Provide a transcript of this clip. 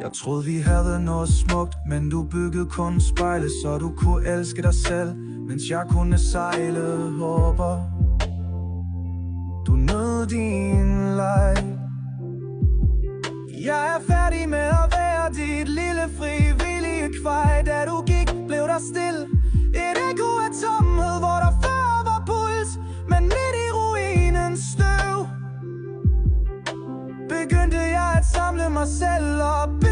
Jeg troede vi havde noget smukt, men du byggede kun spejle, så du kunne elske dig selv, mens jeg kunne sejle. Håber du nød din leg. Jeg er færdig med at være dit lille frivillige kvej. Da du gik, blev der stille et ekko af tomhed, hvor der før var puls, men midt i ruinens støv begyndte jeg at samle mig selv op.